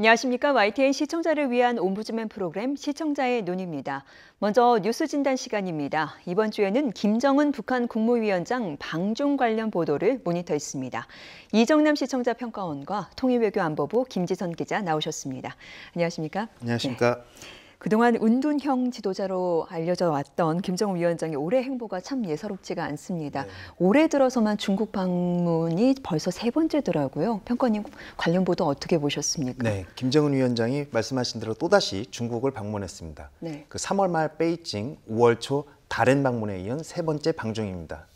안녕하십니까. YTN 시청자를 위한 옴부즈맨 프로그램 시청자의 눈입니다. 먼저 뉴스 진단 시간입니다. 이번 주에는 김정은 북한 국무위원장 방중 관련 보도를 모니터했습니다. 이정남 시청자 평가원과 통일외교안보부 김지선 기자 나오셨습니다. 안녕하십니까. 안녕하십니까. 네. 그동안 은둔형 지도자로 알려져 왔던 김정은 위원장의 올해 행보가 참 예사롭지가 않습니다. 네. 올해 들어서만 중국 방문이 벌써 3번째더라고요. 평가원님 관련 보도 어떻게 보셨습니까? 네, 김정은 위원장이 말씀하신 대로 또다시 중국을 방문했습니다. 네. 그 3월 말 베이징, 5월 초 다롄 방문에 이은 3번째 방중입니다.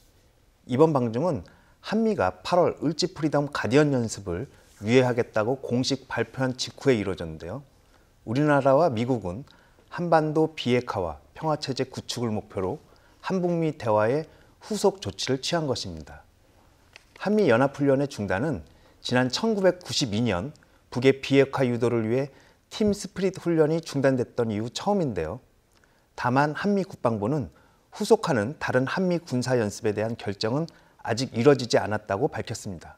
이번 방중은 한미가 8월 을지 프리덤 가디언 연습을 유예하겠다고 공식 발표한 직후에 이루어졌는데요. 우리나라와 미국은 한반도 비핵화와 평화체제 구축을 목표로 한북미 대화의 후속 조치를 취한 것입니다. 한미연합훈련의 중단은 지난 1992년 북의 비핵화 유도를 위해 팀 스피릿 훈련이 중단됐던 이후 처음인데요. 다만 한미 국방부는 후속하는 다른 한미 군사 연습에 대한 결정은 아직 이뤄지지 않았다고 밝혔습니다.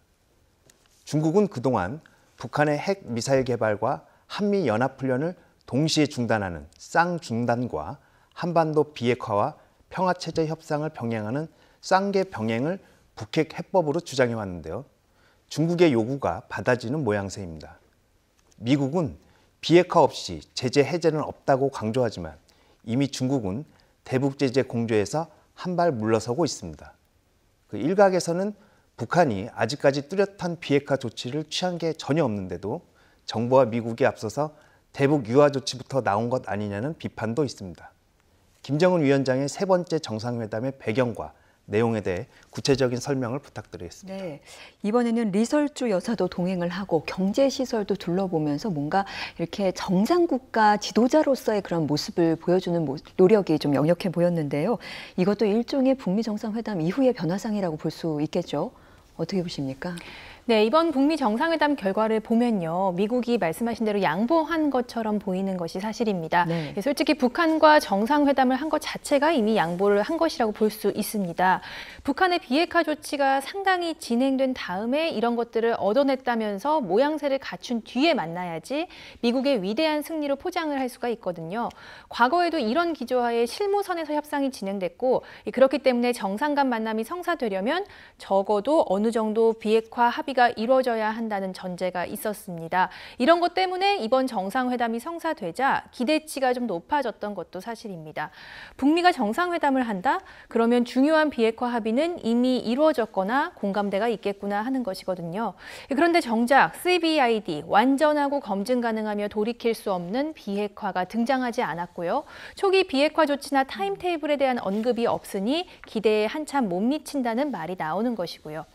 중국은 그동안 북한의 핵 미사일 개발과 한미 연합훈련을 동시에 중단하는 쌍중단과 한반도 비핵화와 평화체제 협상을 병행하는 쌍계 병행을 북핵 해법으로 주장해 왔는데요. 중국의 요구가 받아지는 모양새입니다. 미국은 비핵화 없이 제재 해제는 없다고 강조하지만 이미 중국은 대북 제재 공조에서 한 발 물러서고 있습니다. 그 일각에서는 북한이 아직까지 뚜렷한 비핵화 조치를 취한 게 전혀 없는데도 정부와 미국에 앞서서 대북 유화 조치부터 나온 것 아니냐는 비판도 있습니다. 김정은 위원장의 3번째 정상회담의 배경과 내용에 대해 구체적인 설명을 부탁드리겠습니다. 네, 이번에는 리설주 여사도 동행을 하고 경제시설도 둘러보면서 뭔가 이렇게 정상국가 지도자로서의 그런 모습을 보여주는 노력이 좀 역력해 보였는데요. 이것도 일종의 북미 정상회담 이후의 변화상이라고 볼 수 있겠죠. 어떻게 보십니까? 네, 이번 북미 정상회담 결과를 보면요. 미국이 말씀하신 대로 양보한 것처럼 보이는 것이 사실입니다. 네. 솔직히 북한과 정상회담을 한 것 자체가 이미 양보를 한 것이라고 볼 수 있습니다. 북한의 비핵화 조치가 상당히 진행된 다음에 이런 것들을 얻어냈다면서 모양새를 갖춘 뒤에 만나야지 미국의 위대한 승리로 포장을 할 수가 있거든요. 과거에도 이런 기조하에 실무선에서 협상이 진행됐고 그렇기 때문에 정상 간 만남이 성사되려면 적어도 어느 정도 비핵화 합의가 이루어져야 한다는 전제가 있었습니다. 이런 것 때문에 이번 정상회담이 성사되자 기대치가 좀 높아졌던 것도 사실입니다. 북미가 정상회담을 한다? 그러면 중요한 비핵화 합의는 이미 이루어졌거나 공감대가 있겠구나 하는 것이거든요. 그런데 정작 CBID, 완전하고 검증 가능하며 돌이킬 수 없는 비핵화가 등장하지 않았고요. 초기 비핵화 조치나 타임테이블에 대한 언급이 없으니 기대에 한참 못 미친다는 말이 나오는 것이고요.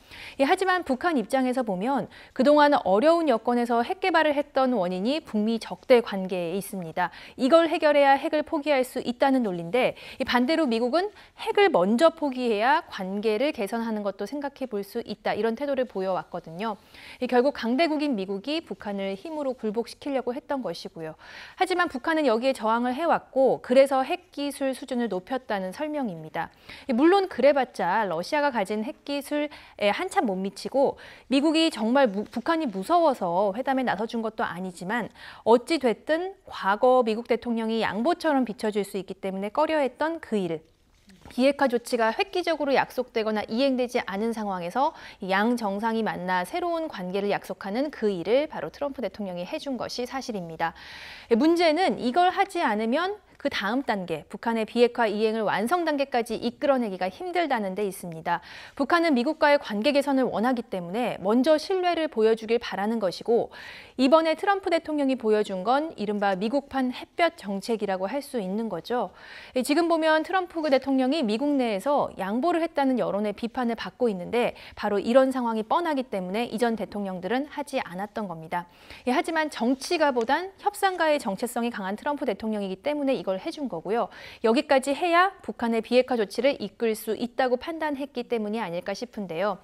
하지만 북한 입장에서 보면 그동안 어려운 여건에서 핵 개발을 했던 원인이 북미 적대 관계에 있습니다. 이걸 해결해야 핵을 포기할 수 있다는 논리인데 반대로 미국은 핵을 먼저 포기해야 관계를 개선하는 것도 생각해 볼 수 있다. 이런 태도를 보여왔거든요. 결국 강대국인 미국이 북한을 힘으로 굴복시키려고 했던 것이고요. 하지만 북한은 여기에 저항을 해왔고 그래서 핵기술 수준을 높였다는 설명입니다. 물론 그래봤자 러시아가 가진 핵기술에 한참 못 미치고 미국이 정말 북한이 무서워서 회담에 나서준 것도 아니지만 어찌 됐든 과거 미국 대통령이 양보처럼 비춰질 수 있기 때문에 꺼려했던 그 일을 비핵화 조치가 획기적으로 약속되거나 이행되지 않은 상황에서 양 정상이 만나 새로운 관계를 약속하는 그 일을 바로 트럼프 대통령이 해준 것이 사실입니다. 문제는 이걸 하지 않으면 그 다음 단계, 북한의 비핵화 이행을 완성 단계까지 이끌어내기가 힘들다는 데 있습니다. 북한은 미국과의 관계 개선을 원하기 때문에 먼저 신뢰를 보여주길 바라는 것이고 이번에 트럼프 대통령이 보여준 건 이른바 미국판 햇볕 정책이라고 할 수 있는 거죠. 지금 보면 트럼프 대통령이 미국 내에서 양보를 했다는 여론의 비판을 받고 있는데 바로 이런 상황이 뻔하기 때문에 이전 대통령들은 하지 않았던 겁니다. 하지만 정치가보단 협상가의 정체성이 강한 트럼프 대통령이기 때문에 이걸 해준 거고요. 여기까지 해야 북한의 비핵화 조치를 이끌 수 있다고 판단했기 때문이 아닐까 싶은데요.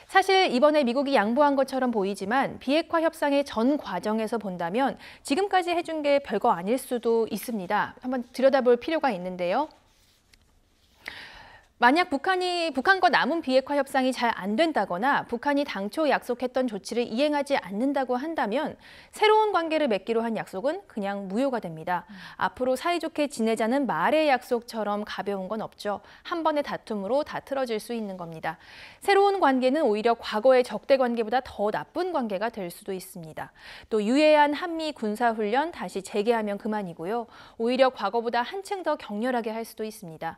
사실 이번에 미국이 양보한 것처럼 보이지만 비핵화 협상의 전 과정에서 본다면 지금까지 해준 게 별거 아닐 수도 있습니다. 한번 들여다볼 필요가 있는데요. 만약 북한과 남은 비핵화 협상이 잘 안 된다거나 북한이 당초 약속했던 조치를 이행하지 않는다고 한다면 새로운 관계를 맺기로 한 약속은 그냥 무효가 됩니다. 앞으로 사이좋게 지내자는 말의 약속처럼 가벼운 건 없죠. 한 번의 다툼으로 다 틀어질 수 있는 겁니다. 새로운 관계는 오히려 과거의 적대 관계보다 더 나쁜 관계가 될 수도 있습니다. 또 유해한 한미 군사훈련 다시 재개하면 그만이고요. 오히려 과거보다 한층 더 격렬하게 할 수도 있습니다.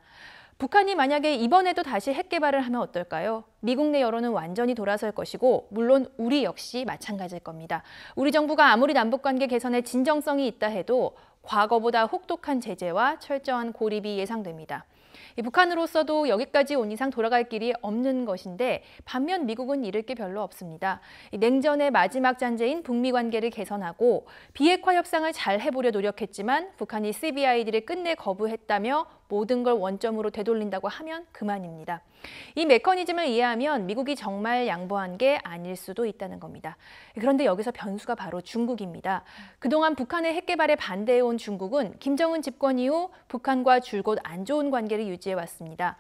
북한이 만약에 이번에도 다시 핵 개발을 하면 어떨까요? 미국 내 여론은 완전히 돌아설 것이고 물론 우리 역시 마찬가지일 겁니다. 우리 정부가 아무리 남북관계 개선에 진정성이 있다 해도 과거보다 혹독한 제재와 철저한 고립이 예상됩니다. 북한으로서도 여기까지 온 이상 돌아갈 길이 없는 것인데 반면 미국은 잃을 게 별로 없습니다. 냉전의 마지막 잔재인 북미 관계를 개선하고 비핵화 협상을 잘 해보려 노력했지만 북한이 CBID를 끝내 거부했다며 모든 걸 원점으로 되돌린다고 하면 그만입니다. 이 메커니즘을 이해하면 미국이 정말 양보한 게 아닐 수도 있다는 겁니다. 그런데 여기서 변수가 바로 중국입니다. 그동안 북한의 핵 개발에 반대해온 중국은 김정은 집권 이후 북한과 줄곧 안 좋은 관계를 유지해왔습니다.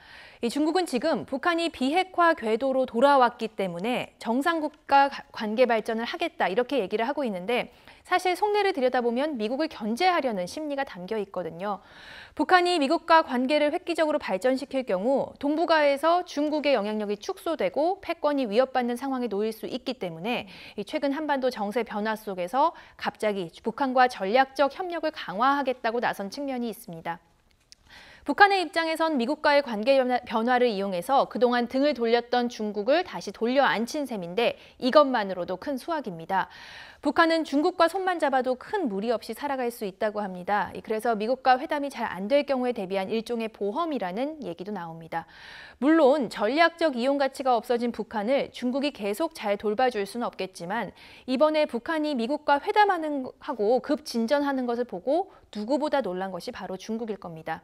중국은 지금 북한이 비핵화 궤도로 돌아왔기 때문에 정상국가 관계 발전을 하겠다 이렇게 얘기를 하고 있는데 사실 속내를 들여다보면 미국을 견제하려는 심리가 담겨 있거든요. 북한이 미국과 관계를 획기적으로 발전시킬 경우 동북아에서 중국의 영향력이 축소되고 패권이 위협받는 상황에 놓일 수 있기 때문에 최근 한반도 정세 변화 속에서 갑자기 북한과 전략적 협력을 강화하겠다고 나선 측면이 있습니다. 북한의 입장에선 미국과의 관계 변화를 이용해서 그동안 등을 돌렸던 중국을 다시 돌려 앉힌 셈인데 이것만으로도 큰 수확입니다. 북한은 중국과 손만 잡아도 큰 무리 없이 살아갈 수 있다고 합니다. 그래서 미국과 회담이 잘 안 될 경우에 대비한 일종의 보험이라는 얘기도 나옵니다. 물론 전략적 이용 가치가 없어진 북한을 중국이 계속 잘 돌봐줄 수는 없겠지만 이번에 북한이 미국과 회담하고 급 진전하는 것을 보고 누구보다 놀란 것이 바로 중국일 겁니다.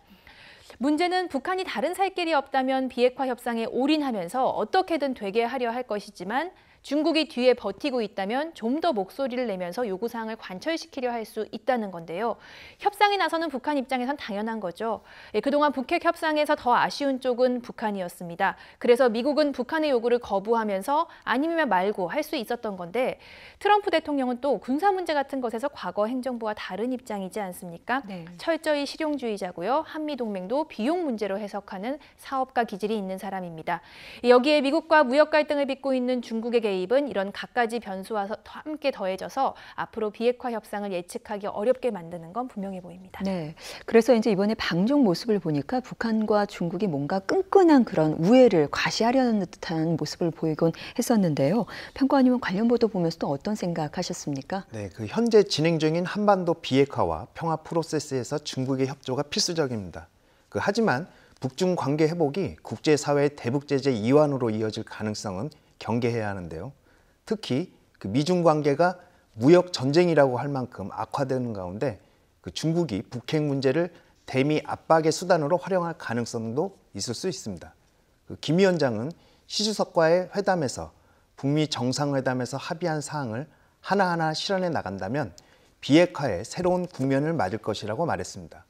문제는 북한이 다른 살 길이 없다면 비핵화 협상에 올인하면서 어떻게든 되게 하려 할 것이지만 중국이 뒤에 버티고 있다면 좀 더 목소리를 내면서 요구사항을 관철시키려 할 수 있다는 건데요. 협상에 나서는 북한 입장에선 당연한 거죠. 그동안 북핵 협상에서 더 아쉬운 쪽은 북한이었습니다. 그래서 미국은 북한의 요구를 거부하면서 아니면 말고 할 수 있었던 건데 트럼프 대통령은 또 군사 문제 같은 것에서 과거 행정부와 다른 입장이지 않습니까? 네. 철저히 실용주의자고요. 한미동맹도 비용 문제로 해석하는 사업가 기질이 있는 사람입니다. 여기에 미국과 무역 갈등을 빚고 있는 중국의 개입은 이런 갖가지 변수와 함께 더해져서 앞으로 비핵화 협상을 예측하기 어렵게 만드는 건 분명해 보입니다. 네, 그래서 이제 이번에 방중 모습을 보니까 북한과 중국이 뭔가 끈끈한 그런 우애를 과시하려는 듯한 모습을 보이곤 했었는데요. 평가원님은 관련 보도 보면서 또 어떤 생각하셨습니까? 네, 현재 진행 중인 한반도 비핵화와 평화 프로세스에서 중국의 협조가 필수적입니다. 하지만 북중 관계 회복이 국제사회의 대북 제재 이완으로 이어질 가능성은 경계해야 하는데요. 특히 미중 관계가 무역 전쟁이라고 할 만큼 악화되는 가운데 중국이 북핵 문제를 대미 압박의 수단으로 활용할 가능성도 있을 수 있습니다. 김 위원장은 시 주석과의 회담에서 북미 정상회담에서 합의한 사항을 하나하나 실현해 나간다면 비핵화의 새로운 국면을 맞을 것이라고 말했습니다.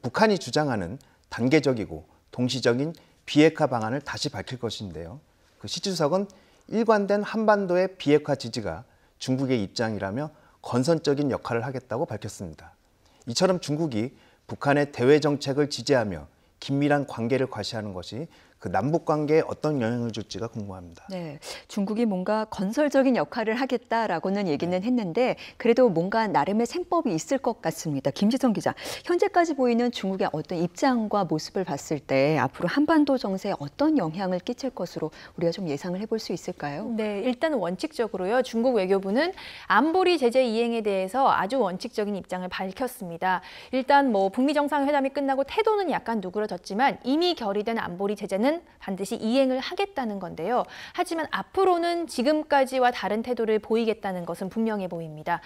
북한이 주장하는 단계적이고 동시적인 비핵화 방안을 다시 밝힐 것인데요. 시 주석은 일관된 한반도의 비핵화 지지가 중국의 입장이라며 건선적인 역할을 하겠다고 밝혔습니다. 이처럼 중국이 북한의 대외 정책을 지지하며 긴밀한 관계를 과시하는 것이 남북 관계에 어떤 영향을 줄지가 궁금합니다. 네, 중국이 뭔가 건설적인 역할을 하겠다라고는 얘기는 했는데 그래도 뭔가 나름의 셈법이 있을 것 같습니다. 김지성 기자, 현재까지 보이는 중국의 어떤 입장과 모습을 봤을 때 앞으로 한반도 정세에 어떤 영향을 끼칠 것으로 우리가 좀 예상을 해볼 수 있을까요? 네, 일단 원칙적으로요. 중국 외교부는 안보리 제재 이행에 대해서 아주 원칙적인 입장을 밝혔습니다. 일단 북미 정상회담이 끝나고 태도는 약간 누그러졌지만 이미 결의된 안보리 제재는 북한은 반드시 이행을 하겠다는 건데요. 하지만 앞으로는 지금까지와 다른 태도를 보이겠다는 것은 분명해 보입니다.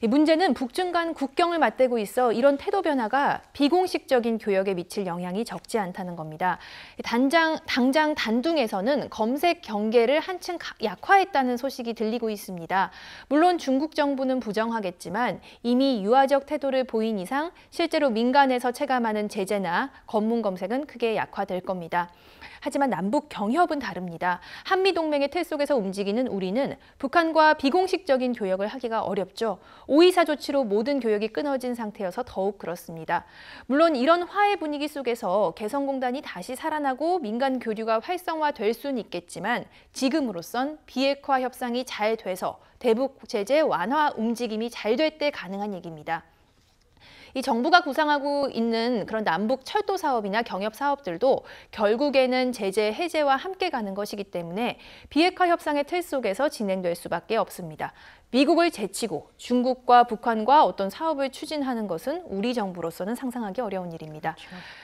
문제는 북중 간 국경을 맞대고 있어 이런 태도 변화가 비공식적인 교역에 미칠 영향이 적지 않다는 겁니다. 당장 단둥에서는 검색 경계를 한층 약화했다는 소식이 들리고 있습니다. 물론 중국 정부는 부정하겠지만 이미 유화적 태도를 보인 이상 실제로 민간에서 체감하는 제재나 검문 검색은 크게 약화될 겁니다. 하지만 남북 경협은 다릅니다. 한미동맹의 틀 속에서 움직이는 우리는 북한과 비공식적인 교역을 하기가 어렵죠. 오이사 조치로 모든 교역이 끊어진 상태여서 더욱 그렇습니다. 물론 이런 화해 분위기 속에서 개성공단이 다시 살아나고 민간 교류가 활성화될 수는 있겠지만 지금으로선 비핵화 협상이 잘 돼서 대북 제재 완화 움직임이 잘 될 때 가능한 얘기입니다. 이 정부가 구상하고 있는 그런 남북 철도 사업이나 경협 사업들도 결국에는 제재 해제와 함께 가는 것이기 때문에 비핵화 협상의 틀 속에서 진행될 수밖에 없습니다. 미국을 제치고 중국과 북한과 어떤 사업을 추진하는 것은 우리 정부로서는 상상하기 어려운 일입니다.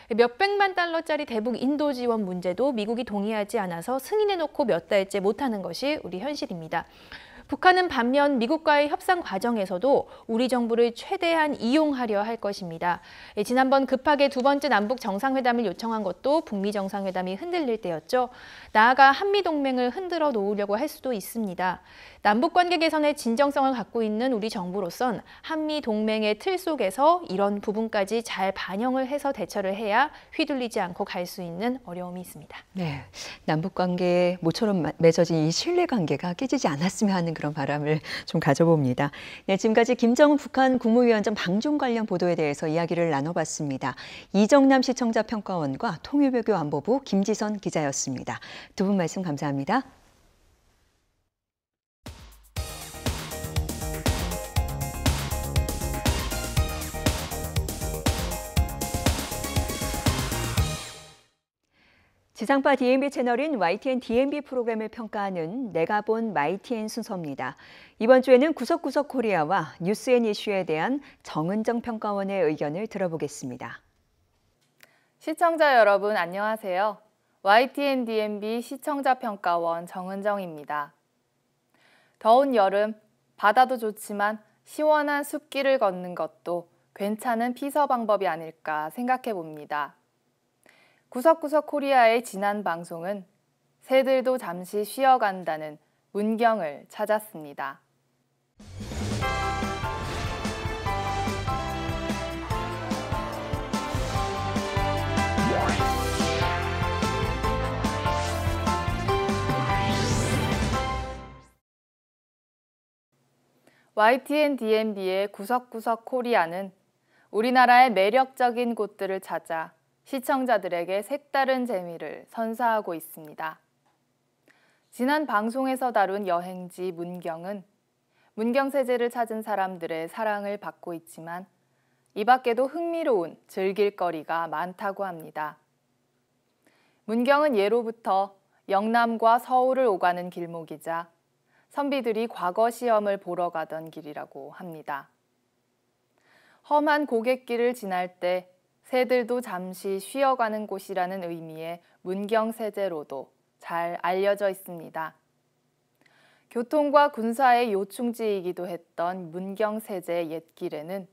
그렇죠. 몇백만 달러짜리 대북 인도 지원 문제도 미국이 동의하지 않아서 승인해놓고 몇 달째 못하는 것이 우리 현실입니다. 북한은 반면 미국과의 협상 과정에서도 우리 정부를 최대한 이용하려 할 것입니다. 지난번 급하게 두 번째 남북 정상회담을 요청한 것도 북미 정상회담이 흔들릴 때였죠. 나아가 한미동맹을 흔들어 놓으려고 할 수도 있습니다. 남북관계 개선의 진정성을 갖고 있는 우리 정부로선 한미동맹의 틀 속에서 이런 부분까지 잘 반영을 해서 대처를 해야 휘둘리지 않고 갈 수 있는 어려움이 있습니다. 네, 남북관계에 모처럼 맺어진 이 신뢰관계가 깨지지 않았으면 하는 그런 바람을 좀 가져봅니다. 네, 지금까지 김정은 북한 국무위원장 방중 관련 보도에 대해서 이야기를 나눠봤습니다. 이정남 시청자 평가원과 통일외교 안보부 김지선 기자였습니다. 두 분 말씀 감사합니다. 지상파 DMB 채널인 YTN DMB 프로그램을 평가하는 내가 본 YTN 순서입니다. 이번 주에는 구석구석 코리아와 뉴스앤 이슈에 대한 정은정 평가원의 의견을 들어보겠습니다. 시청자 여러분 안녕하세요. YTN DMB 시청자 평가원 정은정입니다. 더운 여름, 바다도 좋지만 시원한 숲길을 걷는 것도 괜찮은 피서 방법이 아닐까 생각해 봅니다. 구석구석 코리아의 지난 방송은 새들도 잠시 쉬어간다는 문경을 찾았습니다. YTN DMB의 구석구석 코리아는 우리나라의 매력적인 곳들을 찾아 시청자들에게 색다른 재미를 선사하고 있습니다. 지난 방송에서 다룬 여행지 문경은 문경세제를 찾은 사람들의 사랑을 받고 있지만 이 밖에도 흥미로운 즐길 거리가 많다고 합니다. 문경은 예로부터 영남과 서울을 오가는 길목이자 선비들이 과거 시험을 보러 가던 길이라고 합니다. 험한 고갯길을 지날 때 새들도 잠시 쉬어가는 곳이라는 의미의 문경세제로도 잘 알려져 있습니다. 교통과 군사의 요충지이기도 했던 문경세제 옛길에는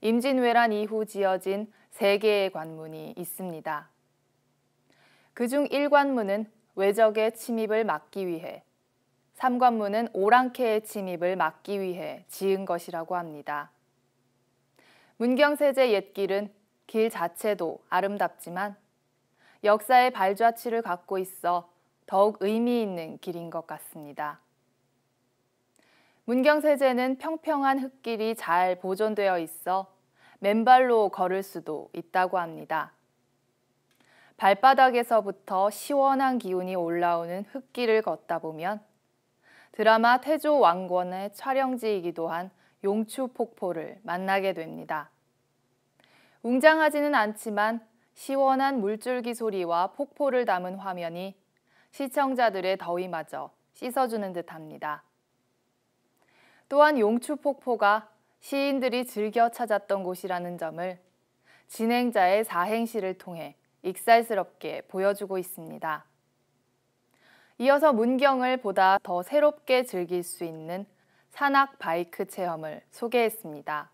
임진왜란 이후 지어진 3개의 관문이 있습니다. 그중 1관문은 외적의 침입을 막기 위해, 3관문은 오랑캐의 침입을 막기 위해 지은 것이라고 합니다. 문경세제 옛길은 길 자체도 아름답지만 역사의 발자취를 갖고 있어 더욱 의미 있는 길인 것 같습니다. 문경세제는 평평한 흙길이 잘 보존되어 있어 맨발로 걸을 수도 있다고 합니다. 발바닥에서부터 시원한 기운이 올라오는 흙길을 걷다 보면 드라마 태조 왕건의 촬영지이기도 한 용추폭포를 만나게 됩니다. 웅장하지는 않지만 시원한 물줄기 소리와 폭포를 담은 화면이 시청자들의 더위마저 씻어주는 듯합니다. 또한 용추폭포가 시인들이 즐겨 찾았던 곳이라는 점을 진행자의 사행시를 통해 익살스럽게 보여주고 있습니다. 이어서 문경을 보다 더 새롭게 즐길 수 있는 산악 바이크 체험을 소개했습니다.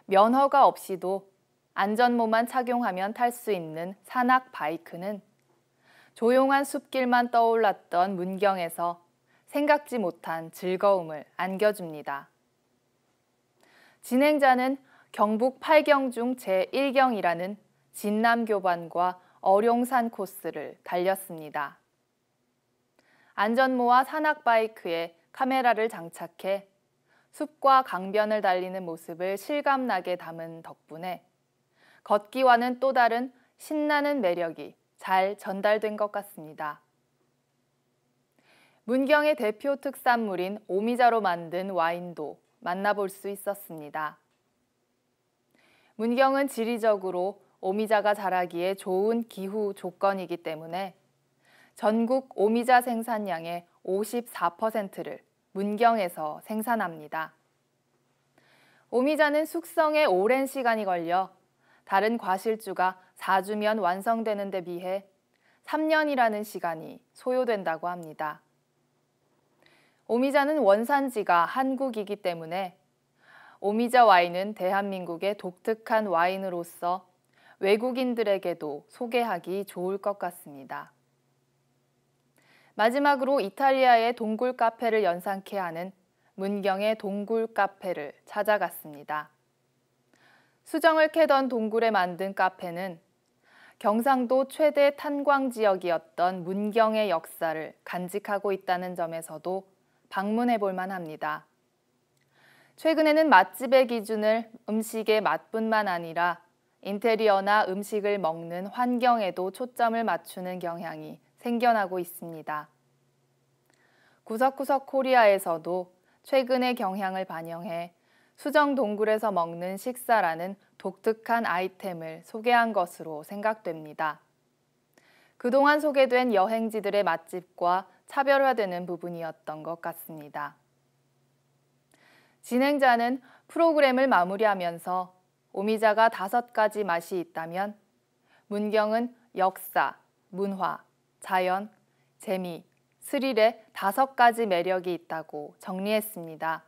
면허가 없이도 안전모만 착용하면 탈 수 있는 산악 바이크는 조용한 숲길만 떠올랐던 문경에서 생각지 못한 즐거움을 안겨줍니다. 진행자는 경북 8경 중 제1경이라는 진남교반과 어룡산 코스를 달렸습니다. 안전모와 산악바이크에 카메라를 장착해 숲과 강변을 달리는 모습을 실감나게 담은 덕분에 걷기와는 또 다른 신나는 매력이 잘 전달된 것 같습니다. 문경의 대표 특산물인 오미자로 만든 와인도 만나볼 수 있었습니다. 문경은 지리적으로 오미자가 자라기에 좋은 기후 조건이기 때문에 전국 오미자 생산량의 54%를 문경에서 생산합니다. 오미자는 숙성에 오랜 시간이 걸려 다른 과실주가 4주면 완성되는 데 비해 3년이라는 시간이 소요된다고 합니다. 오미자는 원산지가 한국이기 때문에 오미자 와인은 대한민국의 독특한 와인으로서 외국인들에게도 소개하기 좋을 것 같습니다. 마지막으로 이탈리아의 동굴 카페를 연상케 하는 문경의 동굴 카페를 찾아갔습니다. 수정을 캐던 동굴에 만든 카페는 경상도 최대 탄광 지역이었던 문경의 역사를 간직하고 있다는 점에서도 방문해 볼 만합니다. 최근에는 맛집의 기준을 음식의 맛뿐만 아니라 인테리어나 음식을 먹는 환경에도 초점을 맞추는 경향이 생겨나고 있습니다. 구석구석 코리아에서도 최근의 경향을 반영해 수정 동굴에서 먹는 식사라는 독특한 아이템을 소개한 것으로 생각됩니다. 그동안 소개된 여행지들의 맛집과 차별화되는 부분이었던 것 같습니다. 진행자는 프로그램을 마무리하면서 오미자가 5가지 맛이 있다면 문경은 역사, 문화, 자연, 재미, 스릴의 5가지 매력이 있다고 정리했습니다.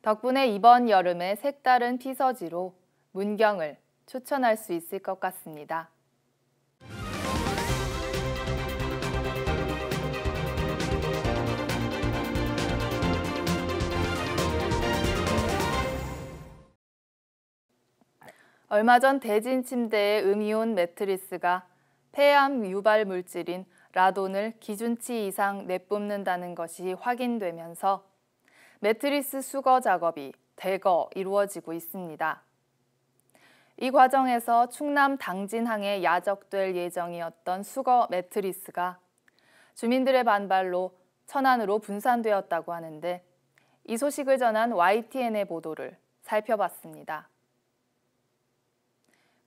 덕분에 이번 여름의 색다른 피서지로 문경을 추천할 수 있을 것 같습니다. 얼마 전 대진 침대의 음이온 매트리스가 폐암 유발 물질인 라돈을 기준치 이상 내뿜는다는 것이 확인되면서 매트리스 수거 작업이 대거 이루어지고 있습니다. 이 과정에서 충남 당진항에 야적될 예정이었던 수거 매트리스가 주민들의 반발로 천안으로 분산되었다고 하는데 이 소식을 전한 YTN의 보도를 살펴봤습니다.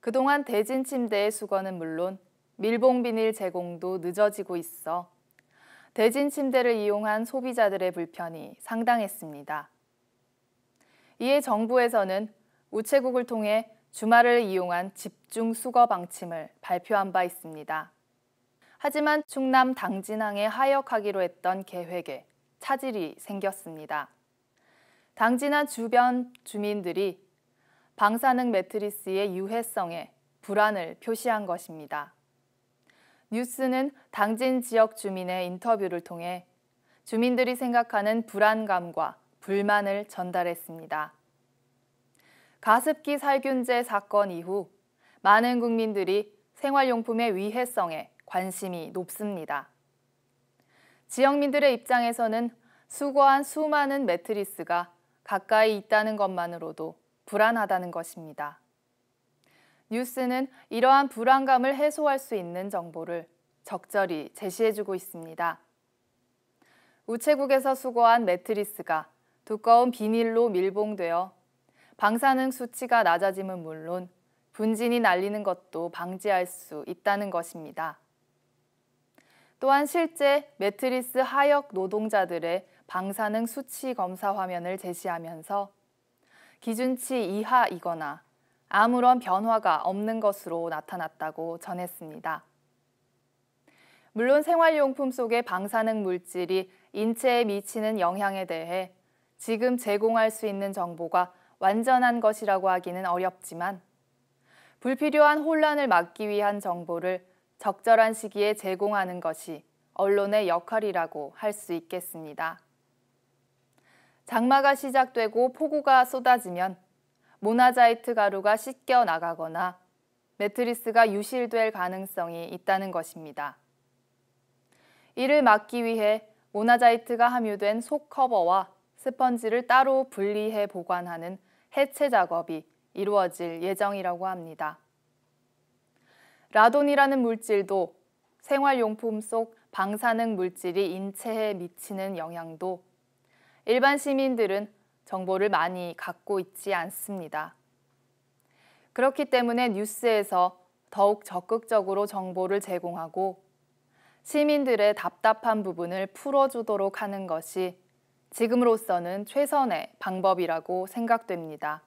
그동안 대진 침대의 수거는 물론 밀봉 비닐 제공도 늦어지고 있어 대진 침대를 이용한 소비자들의 불편이 상당했습니다. 이에 정부에서는 우체국을 통해 주말을 이용한 집중 수거 방침을 발표한 바 있습니다. 하지만 충남 당진항에 하역하기로 했던 계획에 차질이 생겼습니다. 당진항 주변 주민들이 방사능 매트리스의 유해성에 불안을 표시한 것입니다. 뉴스는 당진 지역 주민의 인터뷰를 통해 주민들이 생각하는 불안감과 불만을 전달했습니다. 가습기 살균제 사건 이후 많은 국민들이 생활용품의 위해성에 관심이 높습니다. 지역민들의 입장에서는 수거한 수많은 매트리스가 가까이 있다는 것만으로도 불안하다는 것입니다. 뉴스는 이러한 불안감을 해소할 수 있는 정보를 적절히 제시해주고 있습니다. 우체국에서 수거한 매트리스가 두꺼운 비닐로 밀봉되어 방사능 수치가 낮아짐은 물론 분진이 날리는 것도 방지할 수 있다는 것입니다. 또한 실제 매트리스 하역 노동자들의 방사능 수치 검사 화면을 제시하면서 기준치 이하이거나 아무런 변화가 없는 것으로 나타났다고 전했습니다. 물론 생활용품 속의 방사능 물질이 인체에 미치는 영향에 대해 지금 제공할 수 있는 정보가 완전한 것이라고 하기는 어렵지만 불필요한 혼란을 막기 위한 정보를 적절한 시기에 제공하는 것이 언론의 역할이라고 할 수 있겠습니다. 장마가 시작되고 폭우가 쏟아지면 모나자이트 가루가 씻겨 나가거나 매트리스가 유실될 가능성이 있다는 것입니다. 이를 막기 위해 모나자이트가 함유된 속 커버와 스펀지를 따로 분리해 보관하는 해체 작업이 이루어질 예정이라고 합니다. 라돈이라는 물질도 생활용품 속 방사능 물질이 인체에 미치는 영향도 일반 시민들은 정보를 많이 갖고 있지 않습니다. 그렇기 때문에 뉴스에서 더욱 적극적으로 정보를 제공하고 시민들의 답답한 부분을 풀어주도록 하는 것이 지금으로서는 최선의 방법이라고 생각됩니다.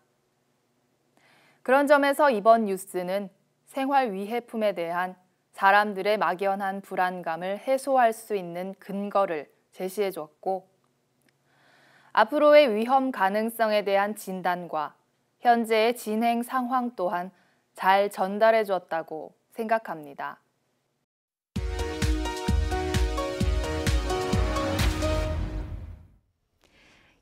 그런 점에서 이번 뉴스는 생활위해품에 대한 사람들의 막연한 불안감을 해소할 수 있는 근거를 제시해 주었고 앞으로의 위험 가능성에 대한 진단과 현재의 진행 상황 또한 잘 전달해 주었다고 생각합니다.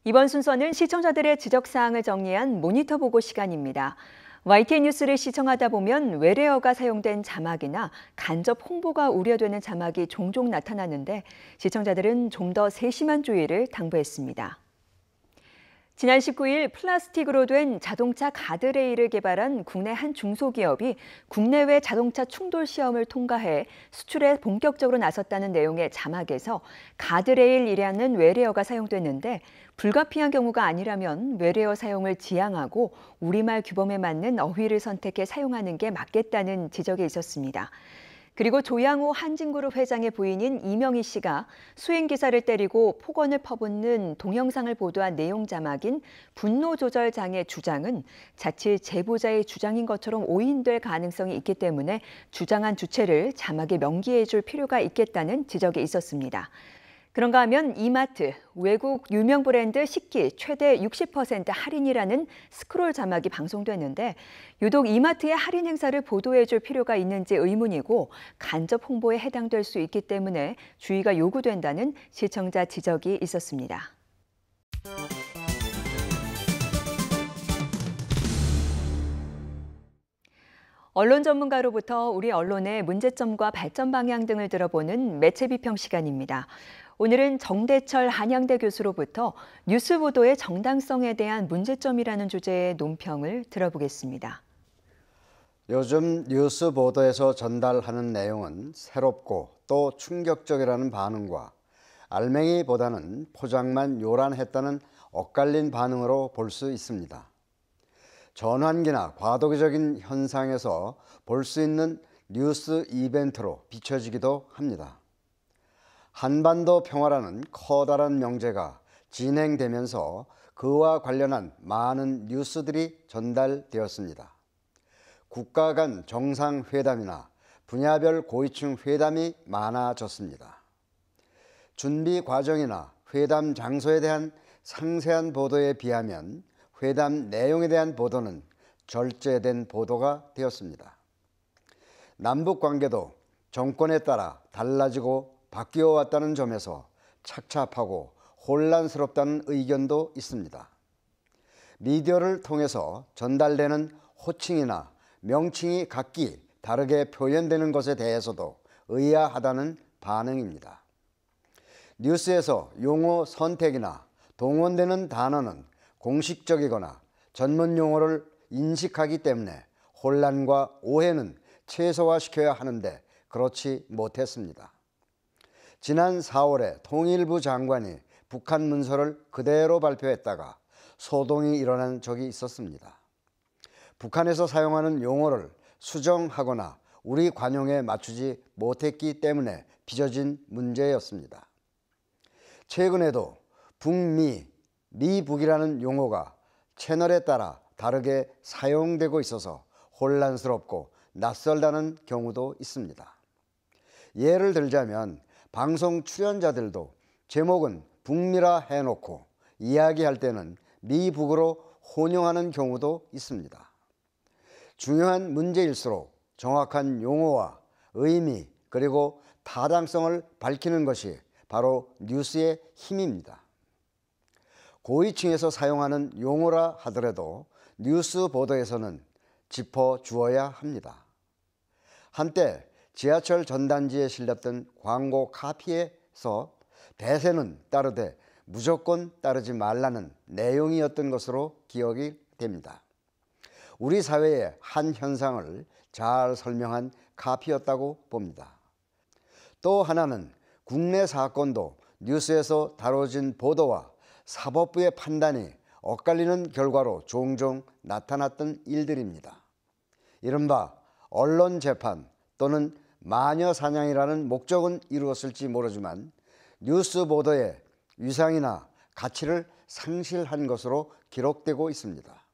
이번 순서는 시청자들의 지적사항을 정리한 모니터 보고 시간입니다. YTN 뉴스를 시청하다 보면 외래어가 사용된 자막이나 간접 홍보가 우려되는 자막이 종종 나타나는데 시청자들은 좀 더 세심한 주의를 당부했습니다. 지난 19일 플라스틱으로 된 자동차 가드레일을 개발한 국내 한 중소기업이 국내외 자동차 충돌 시험을 통과해 수출에 본격적으로 나섰다는 내용의 자막에서 가드레일이라는 외래어가 사용됐는데 불가피한 경우가 아니라면 외래어 사용을 지양하고 우리말 규범에 맞는 어휘를 선택해 사용하는 게 맞겠다는 지적이 있었습니다. 그리고 조양호 한진그룹 회장의 부인인 이명희 씨가 수행기사를 때리고 폭언을 퍼붓는 동영상을 보도한 내용 자막인 분노조절장애 주장은 자칫 제보자의 주장인 것처럼 오인될 가능성이 있기 때문에 주장한 주체를 자막에 명기해 줄 필요가 있겠다는 지적이 있었습니다. 그런가 하면 이마트, 외국 유명 브랜드 식기 최대 60% 할인이라는 스크롤 자막이 방송됐는데 유독 이마트의 할인 행사를 보도해 줄 필요가 있는지 의문이고 간접 홍보에 해당될 수 있기 때문에 주의가 요구된다는 시청자 지적이 있었습니다. 언론 전문가로부터 우리 언론의 문제점과 발전 방향 등을 들어보는 매체 비평 시간입니다. 오늘은 정대철 한양대 교수로부터 뉴스 보도의 정당성에 대한 문제점이라는 주제의 논평을 들어보겠습니다. 요즘 뉴스 보도에서 전달하는 내용은 새롭고 또 충격적이라는 반응과 알맹이보다는 포장만 요란했다는 엇갈린 반응으로 볼 수 있습니다. 전환기나 과도기적인 현상에서 볼 수 있는 뉴스 이벤트로 비춰지기도 합니다. 한반도 평화라는 커다란 명제가 진행되면서 그와 관련한 많은 뉴스들이 전달되었습니다. 국가 간 정상회담이나 분야별 고위층 회담이 많아졌습니다. 준비 과정이나 회담 장소에 대한 상세한 보도에 비하면 회담 내용에 대한 보도는 절제된 보도가 되었습니다. 남북 관계도 정권에 따라 달라지고 바뀌어 왔다는 점에서 착잡하고 혼란스럽다는 의견도 있습니다. 미디어를 통해서 전달되는 호칭이나 명칭이 각기 다르게 표현되는 것에 대해서도 의아하다는 반응입니다. 뉴스에서 용어 선택이나 동원되는 단어는 공식적이거나 전문 용어를 인식하기 때문에 혼란과 오해는 최소화시켜야 하는데 그렇지 못했습니다. 지난 4월에 통일부 장관이 북한 문서를 그대로 발표했다가 소동이 일어난 적이 있었습니다. 북한에서 사용하는 용어를 수정하거나 우리 관용에 맞추지 못했기 때문에 빚어진 문제였습니다. 최근에도 북미, 미북이라는 용어가 채널에 따라 다르게 사용되고 있어서 혼란스럽고 낯설다는 경우도 있습니다. 예를 들자면 방송 출연자들도 제목은 북미라 해놓고 이야기할 때는 미북으로 혼용하는 경우도 있습니다. 중요한 문제일수록 정확한 용어와 의미 그리고 타당성을 밝히는 것이 바로 뉴스의 힘입니다. 고위층에서 사용하는 용어라 하더라도 뉴스 보도에서는 짚어주어야 합니다. 한때 지하철 전단지에 실렸던 광고 카피에서 대세는 따르되 무조건 따르지 말라는 내용이었던 것으로 기억이 됩니다. 우리 사회의 한 현상을 잘 설명한 카피였다고 봅니다. 또 하나는 국내 사건도 뉴스에서 다뤄진 보도와 사법부의 판단이 엇갈리는 결과로 종종 나타났던 일들입니다. 이른바 언론 재판 또는 마녀 사냥이라는 목적은 이루었을지 모르지만 뉴스 보도의 위상이나 가치를 상실한 것으로 기록되고 있습니다.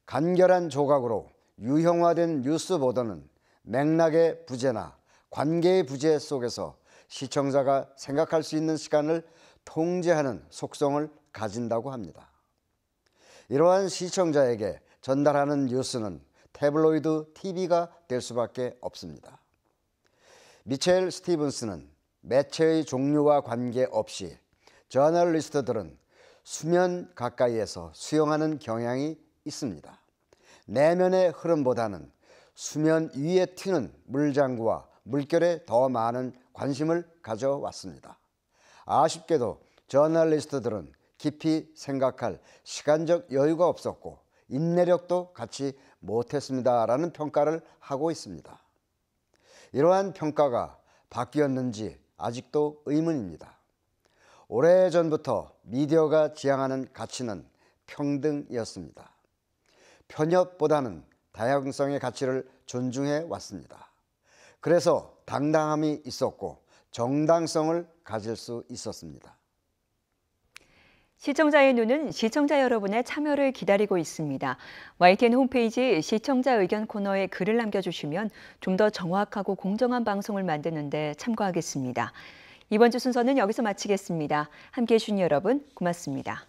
간결한 조각으로 유형화된 뉴스 보도는 맥락의 부재나 관계의 부재 속에서 시청자가 생각할 수 있는 시간을 통제하는 속성을 가진다고 합니다. 이러한 시청자에게 전달하는 뉴스는 태블로이드 TV가 될 수밖에 없습니다. 미첼 스티븐스는 매체의 종류와 관계없이 저널리스트들은 수면 가까이에서 수영하는 경향이 있습니다. 내면의 흐름보다는 수면 위에 튀는 물장구와 물결에 더 많은 관심을 가져왔습니다. 아쉽게도 저널리스트들은 깊이 생각할 시간적 여유가 없었고 인내력도 갖지 못했습니다라는 평가를 하고 있습니다. 이러한 평가가 바뀌었는지 아직도 의문입니다. 오래전부터 미디어가 지향하는 가치는 평등이었습니다. 편협보다는 다양성의 가치를 존중해 왔습니다. 그래서 당당함이 있었고 정당성을 가질 수 있었습니다. 시청자의 눈은 시청자 여러분의 참여를 기다리고 있습니다. YTN 홈페이지 시청자 의견 코너에 글을 남겨주시면 좀 더 정확하고 공정한 방송을 만드는 데 참고하겠습니다. 이번 주 순서는 여기서 마치겠습니다. 함께해 주신 여러분 고맙습니다.